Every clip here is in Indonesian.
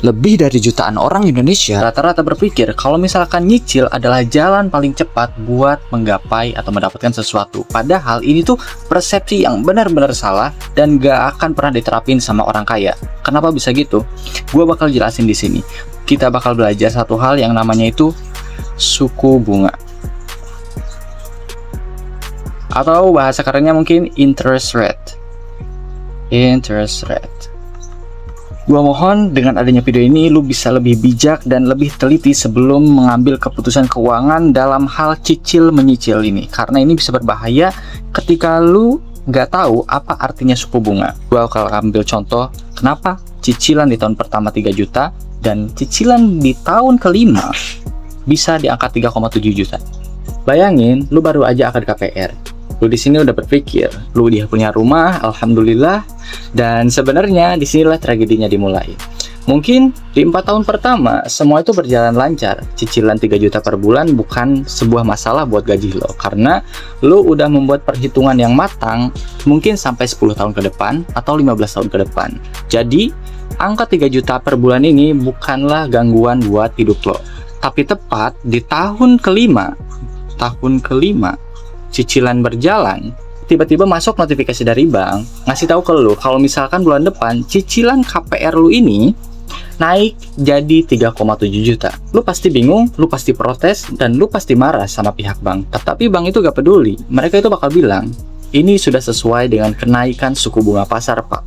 Lebih dari jutaan orang Indonesia rata-rata berpikir kalau misalkan nyicil adalah jalan paling cepat buat menggapai atau mendapatkan sesuatu. Padahal ini tuh persepsi yang benar-benar salah dan gak akan pernah diterapin sama orang kaya. Kenapa bisa gitu? Gue bakal jelasin di sini. Kita bakal belajar satu hal yang namanya itu suku bunga. Atau bahasa kerennya mungkin interest rate. Interest rate. Gua mohon dengan adanya video ini lu bisa lebih bijak dan lebih teliti sebelum mengambil keputusan keuangan dalam hal cicil menyicil ini, karena ini bisa berbahaya ketika lu nggak tahu apa artinya suku bunga. Gua bakal ambil contoh kenapa cicilan di tahun pertama 3 juta dan cicilan di tahun kelima bisa di angka 3,7 juta. Bayangin lu baru aja akad KPR. Lu di sini udah berpikir, lu dia punya rumah, alhamdulillah, dan sebenarnya disinilah tragedinya dimulai. Mungkin di 4 tahun pertama semua itu berjalan lancar, cicilan 3 juta per bulan bukan sebuah masalah buat gaji lo, karena lo udah membuat perhitungan yang matang, mungkin sampai 10 tahun ke depan atau 15 tahun ke depan. Jadi angka 3 juta per bulan ini bukanlah gangguan buat hidup lo, tapi tepat di tahun kelima cicilan berjalan, tiba-tiba masuk notifikasi dari bank ngasih tahu ke lu kalau misalkan bulan depan cicilan KPR lu ini naik jadi 3,7 juta. Lu pasti bingung, lu pasti protes, dan lu pasti marah sama pihak bank. Tapi bank itu gak peduli. Mereka itu bakal bilang, ini sudah sesuai dengan kenaikan suku bunga pasar, Pak.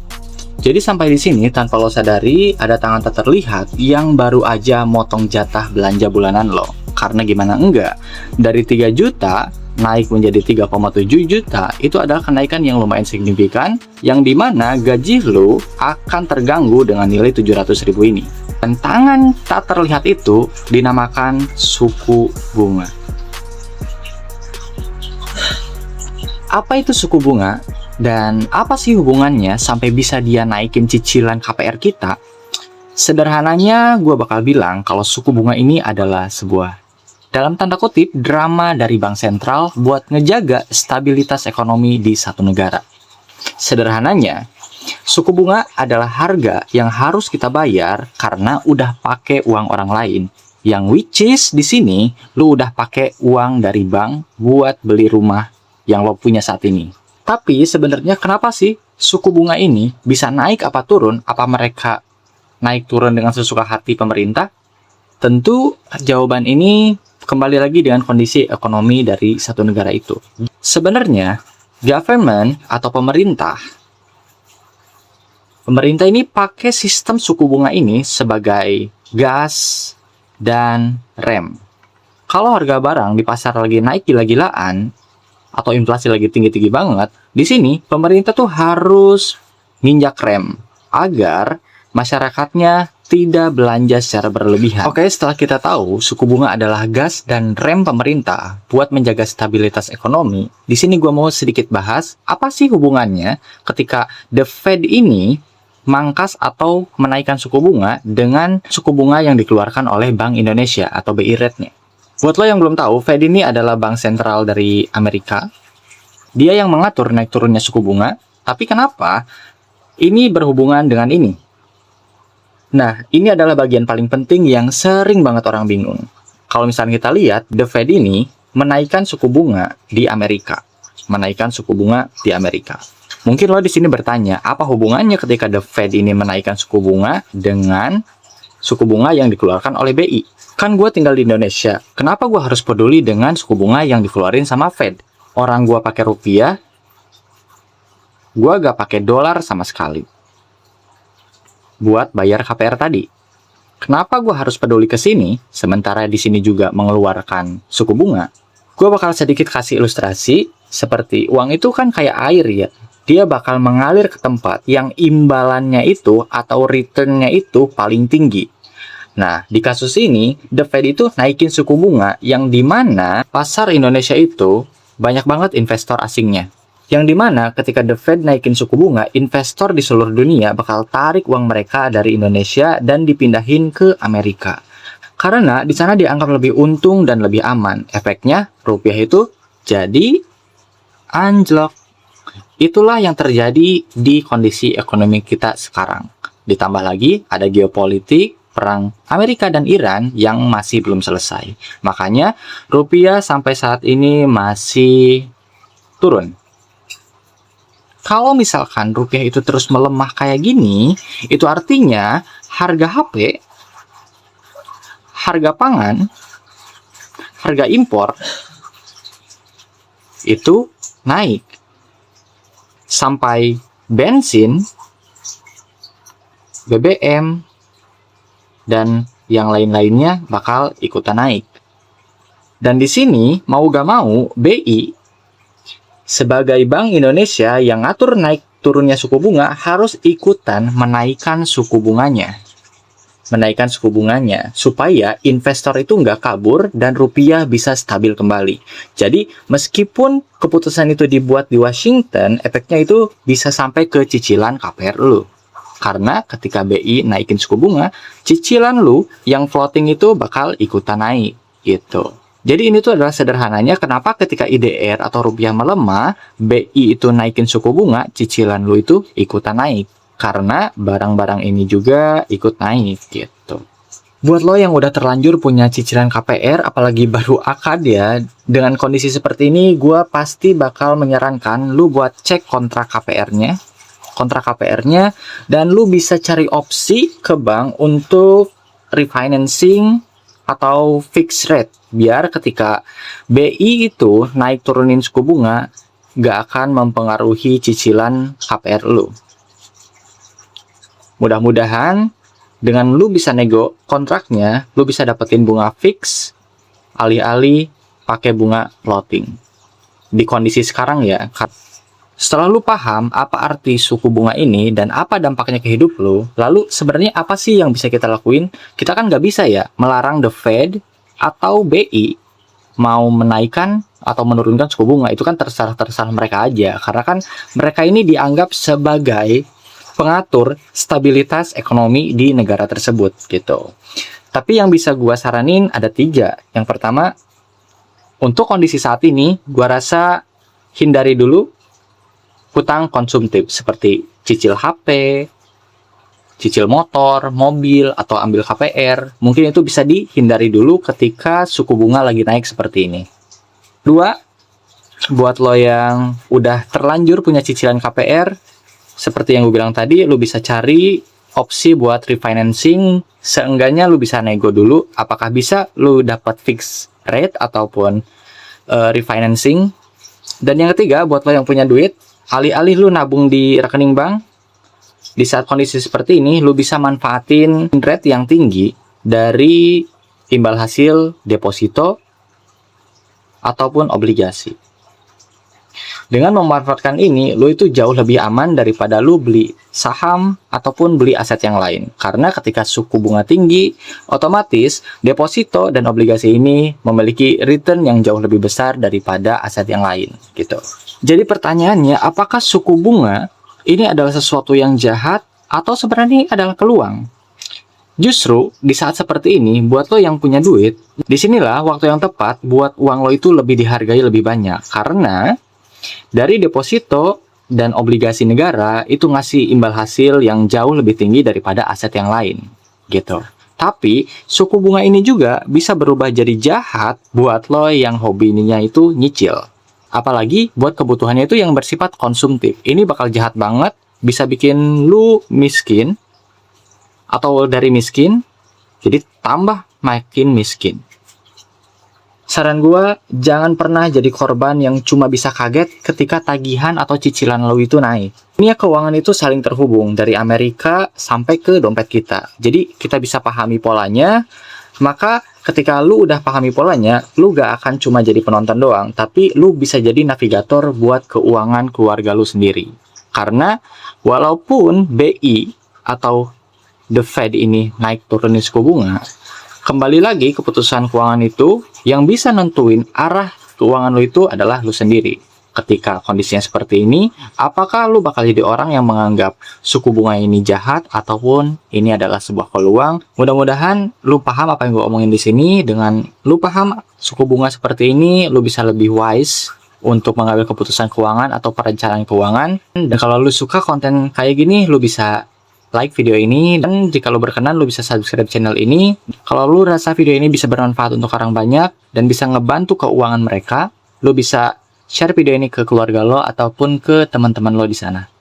Jadi sampai di sini tanpa lo sadari ada tangan tak terlihat yang baru aja motong jatah belanja bulanan lo. Karena gimana enggak, dari 3 juta naik menjadi 3,7 juta itu adalah kenaikan yang lumayan signifikan, yang dimana gaji lo akan terganggu dengan nilai 700.000 ini. Dan tangan tak terlihat itu dinamakan suku bunga. Apa itu suku bunga? Dan apa sih hubungannya sampai bisa dia naikin cicilan KPR kita? Sederhananya gue bakal bilang kalau suku bunga ini adalah sebuah, dalam tanda kutip, drama dari bank sentral buat ngejaga stabilitas ekonomi di satu negara. Sederhananya, suku bunga adalah harga yang harus kita bayar karena udah pakai uang orang lain. Yang which is di sini, lu udah pakai uang dari bank buat beli rumah yang lo punya saat ini. Tapi sebenarnya kenapa sih suku bunga ini bisa naik apa turun? Apa mereka naik turun dengan sesuka hati pemerintah? Tentu jawaban ini kembali lagi dengan kondisi ekonomi dari satu negara itu. Sebenarnya, government atau pemerintah ini pakai sistem suku bunga ini sebagai gas dan rem. Kalau harga barang di pasar lagi naik gila-gilaan, atau inflasi lagi tinggi-tinggi banget, di sini pemerintah tuh harus nginjak rem agar masyarakatnya tidak belanja secara berlebihan. Oke, setelah kita tahu suku bunga adalah gas dan rem pemerintah buat menjaga stabilitas ekonomi, di sini gue mau sedikit bahas apa sih hubungannya ketika The Fed ini mangkas atau menaikkan suku bunga dengan suku bunga yang dikeluarkan oleh Bank Indonesia atau BI Rate-nya. Buat lo yang belum tahu, Fed ini adalah bank sentral dari Amerika. Dia yang mengatur naik turunnya suku bunga. Tapi kenapa ini berhubungan dengan ini? Nah, ini adalah bagian paling penting yang sering banget orang bingung. Kalau misalnya kita lihat, The Fed ini menaikkan suku bunga di Amerika. Mungkin lo di sini bertanya, apa hubungannya ketika The Fed ini menaikkan suku bunga dengan suku bunga yang dikeluarkan oleh BI? Kan gue tinggal di Indonesia, kenapa gue harus peduli dengan suku bunga yang dikeluarin sama Fed? Orang gue pakai rupiah, gue gak pakai dolar sama sekali buat bayar KPR tadi. Kenapa gue harus peduli ke sini, sementara di sini juga mengeluarkan suku bunga? Gue bakal sedikit kasih ilustrasi, seperti uang itu kan kayak air ya. Dia bakal mengalir ke tempat yang imbalannya itu atau return-nya itu paling tinggi. Nah, di kasus ini, The Fed itu naikin suku bunga yang dimana pasar Indonesia itu banyak banget investor asingnya. Yang dimana ketika The Fed naikin suku bunga, investor di seluruh dunia bakal tarik uang mereka dari Indonesia dan dipindahin ke Amerika. Karena di sana dianggap lebih untung dan lebih aman. Efeknya, rupiah itu jadi anjlok. Itulah yang terjadi di kondisi ekonomi kita sekarang. Ditambah lagi ada geopolitik, perang Amerika dan Iran yang masih belum selesai. Makanya rupiah sampai saat ini masih turun. Kalau misalkan rupiah itu terus melemah kayak gini, itu artinya harga HP, harga pangan, harga impor itu naik. Sampai bensin, BBM, dan yang lain-lainnya bakal ikutan naik. Dan di sini mau gak mau BI sebagai Bank Indonesia yang ngatur naik turunnya suku bunga harus ikutan menaikkan suku bunganya. Menaikkan suku bunganya supaya investor itu nggak kabur dan rupiah bisa stabil kembali. Jadi meskipun keputusan itu dibuat di Washington, efeknya itu bisa sampai ke cicilan KPR lu. Karena ketika BI naikin suku bunga, cicilan lu yang floating itu bakal ikutan naik gitu. Jadi ini tuh adalah sederhananya kenapa ketika IDR atau rupiah melemah, BI itu naikin suku bunga, cicilan lu itu ikutan naik. Karena barang-barang ini juga ikut naik gitu. Buat lo yang udah terlanjur punya cicilan KPR, apalagi baru akad ya, dengan kondisi seperti ini, gue pasti bakal menyarankan lu buat cek kontrak KPR-nya, dan lu bisa cari opsi ke bank untuk refinancing atau fixed rate, biar ketika BI itu naik turunin suku bunga gak akan mempengaruhi cicilan KPR lu. Mudah-mudahan dengan lu bisa nego kontraknya, lu bisa dapetin bunga fix alih-alih pakai bunga floating di kondisi sekarang ya. Setelah lu paham apa arti suku bunga ini dan apa dampaknya ke hidup lu, lalu sebenarnya apa sih yang bisa kita lakuin? Kita kan nggak bisa ya melarang the Fed atau BI mau menaikkan atau menurunkan suku bunga. Itu kan terserah mereka aja. Karena kan mereka ini dianggap sebagai pengatur stabilitas ekonomi di negara tersebut gitu. Tapi yang bisa gua saranin ada 3. Yang pertama, untuk kondisi saat ini, gua rasa hindari dulu hutang konsumtif seperti cicil HP, cicil motor, mobil, atau ambil KPR. Mungkin itu bisa dihindari dulu ketika suku bunga lagi naik seperti ini. 2, buat lo yang udah terlanjur punya cicilan KPR, seperti yang gue bilang tadi, lo bisa cari opsi buat refinancing. Seenggaknya lo bisa nego dulu apakah bisa lo dapat fixed rate ataupun refinancing. Dan yang ketiga, buat lo yang punya duit, alih-alih lu nabung di rekening bank, di saat kondisi seperti ini, lu bisa manfaatin rate yang tinggi dari imbal hasil deposito ataupun obligasi. Dengan memanfaatkan ini, lu itu jauh lebih aman daripada lu beli saham ataupun beli aset yang lain. Karena ketika suku bunga tinggi, otomatis deposito dan obligasi ini memiliki return yang jauh lebih besar daripada aset yang lain, gitu. Jadi pertanyaannya, apakah suku bunga ini adalah sesuatu yang jahat atau sebenarnya adalah peluang? Justru di saat seperti ini, buat lo yang punya duit, disinilah waktu yang tepat buat uang lo itu lebih dihargai lebih banyak. Karena dari deposito dan obligasi negara itu ngasih imbal hasil yang jauh lebih tinggi daripada aset yang lain, gitu. Tapi suku bunga ini juga bisa berubah jadi jahat buat lo yang hobinya itu nyicil. Apalagi buat kebutuhannya itu yang bersifat konsumtif. Ini bakal jahat banget, bisa bikin lu miskin atau dari miskin jadi tambah makin miskin. Saran gue, jangan pernah jadi korban yang cuma bisa kaget ketika tagihan atau cicilan lo itu naik. Dunia keuangan itu saling terhubung dari Amerika sampai ke dompet kita. Jadi kita bisa pahami polanya, maka ketika lu udah pahami polanya, lu gak akan cuma jadi penonton doang, tapi lu bisa jadi navigator buat keuangan keluarga lu sendiri. Karena walaupun BI atau the Fed ini naik turunin suku bunga, kembali lagi keputusan keuangan itu yang bisa nentuin arah keuangan lu itu adalah lu sendiri. Ketika kondisinya seperti ini, apakah lu bakal jadi orang yang menganggap suku bunga ini jahat ataupun ini adalah sebuah peluang? Mudah-mudahan lu paham apa yang gue omongin di sini. Dengan lu paham suku bunga seperti ini, lu bisa lebih wise untuk mengambil keputusan keuangan atau perencanaan keuangan. Dan kalau lu suka konten kayak gini, lu bisa like video ini, dan jika lo berkenan lo bisa subscribe channel ini. Kalau lo rasa video ini bisa bermanfaat untuk orang banyak dan bisa ngebantu keuangan mereka, lo bisa share video ini ke keluarga lo ataupun ke teman-teman lo di sana.